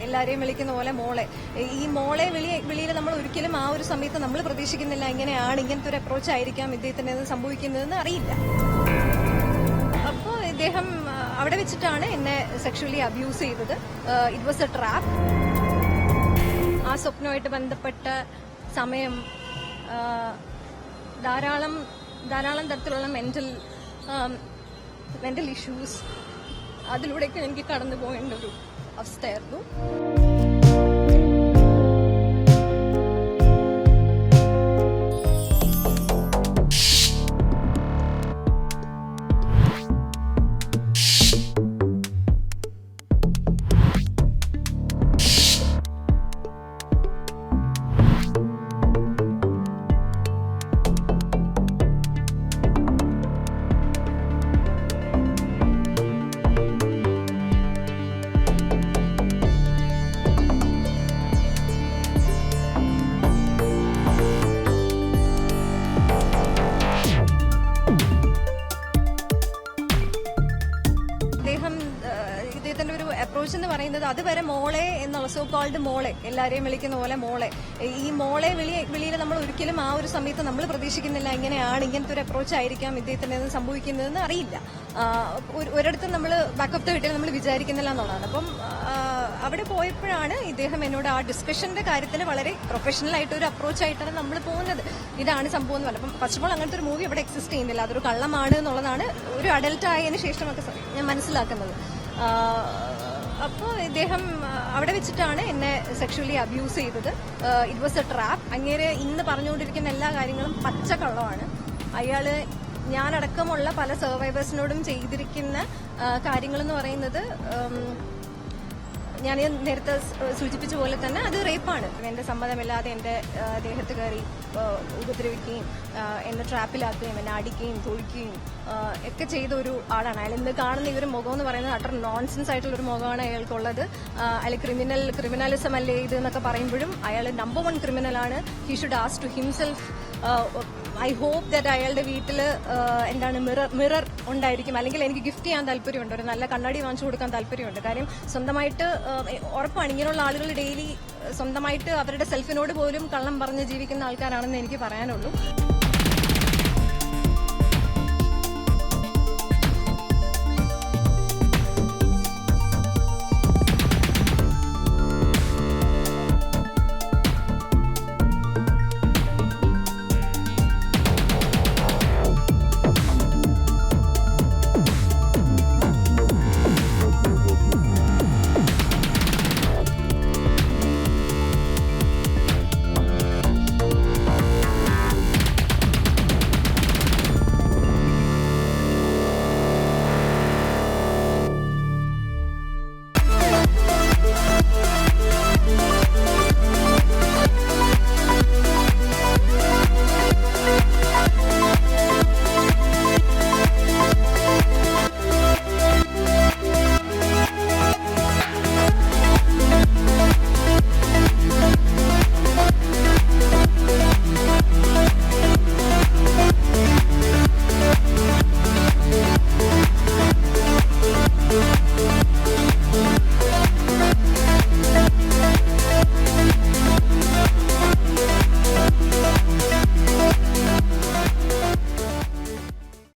എല്ലാവരെയും വിളിക്കുന്ന പോലെ മോളെ. ഈ മോളെ വിളിയിൽ നമ്മൾ ഒരിക്കലും ആ ഒരു സമയത്ത് നമ്മൾ പ്രതീക്ഷിക്കുന്നില്ല ഇങ്ങനെയാണ്, ഇങ്ങനത്തെ ഒരു അപ്രോച്ച് ആയിരിക്കാം ഇദ്ദേഹത്തിന് സംഭവിക്കുന്നതെന്ന് അറിയില്ല. അപ്പോൾ ഇദ്ദേഹം അവിടെ വെച്ചിട്ടാണ് എന്നെ സെക്ഷുവലി അബ്യൂസ് ചെയ്തത്. It was A trap. ആ സ്വപ്നവുമായിട്ട് ബന്ധപ്പെട്ട സമയം ധാരാളം തരത്തിലുള്ള മെന്റൽ ഇഷ്യൂസ് അതിലൂടെയൊക്കെ എനിക്ക് കടന്നു പോകേണ്ട ഒരു അവസ്ഥയായിരുന്നു. ഇദ്ദേഹത്തിന്റെ ഒരു അപ്രോച്ച് എന്ന് പറയുന്നത് അതുവരെ മോളെ എന്നുള്ള സോ കോൾഡ് മോളെ, എല്ലാവരെയും വിളിക്കുന്ന പോലെ മോളെ. ഈ മോളെ വിളിയിൽ നമ്മൾ ഒരിക്കലും ആ ഒരു സമയത്ത് നമ്മൾ പ്രതീക്ഷിക്കുന്നില്ല ഇങ്ങനെയാണ്, ഇങ്ങനത്തെ ഒരു അപ്രോച്ച് ആയിരിക്കാം ഇദ്ദേഹത്തിന് സംഭവിക്കുന്നതെന്ന് അറിയില്ല. ഒരിടത്തും നമ്മൾ ബാക്ക് ഓഫ് ദ വീട്ടിൽ നമ്മൾ വിചാരിക്കുന്നില്ല എന്നുള്ളതാണ്. അപ്പം അവിടെ പോയപ്പോഴാണ് ഇദ്ദേഹം എന്നോട് ആ ഡിസ്കഷന്റെ കാര്യത്തിന് വളരെ പ്രൊഫഷണൽ ആയിട്ട് ഒരു അപ്രോച്ച് ആയിട്ടാണ് നമ്മൾ പോകുന്നത്. ഇതാണ് സംഭവം എന്ന് പറഞ്ഞത്. അപ്പം ഫസ്റ്റ് ഓഫ് ഓൾ അങ്ങനത്തെ ഒരു മൂവി ഇവിടെ എക്സിസ്റ്റ് ചെയ്യുന്നില്ല, അതൊരു കള്ളമാണ് എന്നുള്ളതാണ് ഒരു അഡൽട്ട് ആയതിനു ശേഷമൊക്കെ ഞാൻ മനസ്സിലാക്കുന്നത്. അപ്പോൾ ഇദ്ദേഹം അവിടെ വെച്ചിട്ടാണ് എന്നെ സെക്ഷുവലി അബ്യൂസ് ചെയ്തത്. It was A trap. അങ്ങേരെ ഇന്ന് പറഞ്ഞുകൊണ്ടിരിക്കുന്ന എല്ലാ കാര്യങ്ങളും പച്ചക്കള്ളമാണ്. അയാള് ഞാനടക്കമുള്ള പല സർവൈവേഴ്സിനോടും ചെയ്തിരിക്കുന്ന കാര്യങ്ങളെന്ന് പറയുന്നത് ഞാൻ നേരത്തെ സൂചിപ്പിച്ച പോലെ തന്നെ അത് റേപ്പാണ്. എന്റെ സമ്മതമില്ലാതെ എന്റെ ദേഹത്ത് കയറി ഉപദ്രവിക്കുകയും എന്നെ ട്രാപ്പിലാക്കുകയും എന്നെ അടിക്കുകയും തൊഴിക്കുകയും ഒക്കെ ചെയ്ത ഒരു ആളാണ് അയാൾ. ഇന്ന് കാണുന്ന ഈ ഒരു മുഖം എന്ന് പറയുന്നത് അട്ടർ നോൺസെൻസ് ആയിട്ടുള്ള ഒരു മുഖമാണ് അയാൾക്കുള്ളത്. അയാൾ ക്രിമിനലിസം അല്ലേ ഇത് എന്നൊക്കെ പറയുമ്പോഴും അയാൾ നമ്പർ 1 ക്രിമിനലാണ്. He should ask to himself. I hope that അയാളുടെ വീട്ടിൽ എന്താണ് മിറർ ഉണ്ടായിരിക്കും, അല്ലെങ്കിൽ എനിക്ക് ഗിഫ്റ്റ് ചെയ്യാൻ താല്പര്യമുണ്ട്, ഒരു നല്ല കണ്ണാടി വാങ്ങിച്ചു കൊടുക്കാൻ താല്പര്യമുണ്ട്. കാര്യം സ്വന്തമായിട്ട് ഉറപ്പാണ് ഇങ്ങനെയുള്ള ആളുകൾ ഡെയിലി സ്വന്തമായിട്ട് അവരുടെ സെൽഫിനോട് പോലും കള്ളം പറഞ്ഞ് ജീവിക്കുന്ന ആൾക്കാരാണെന്ന് എനിക്ക് പറയാനുള്ളൂ.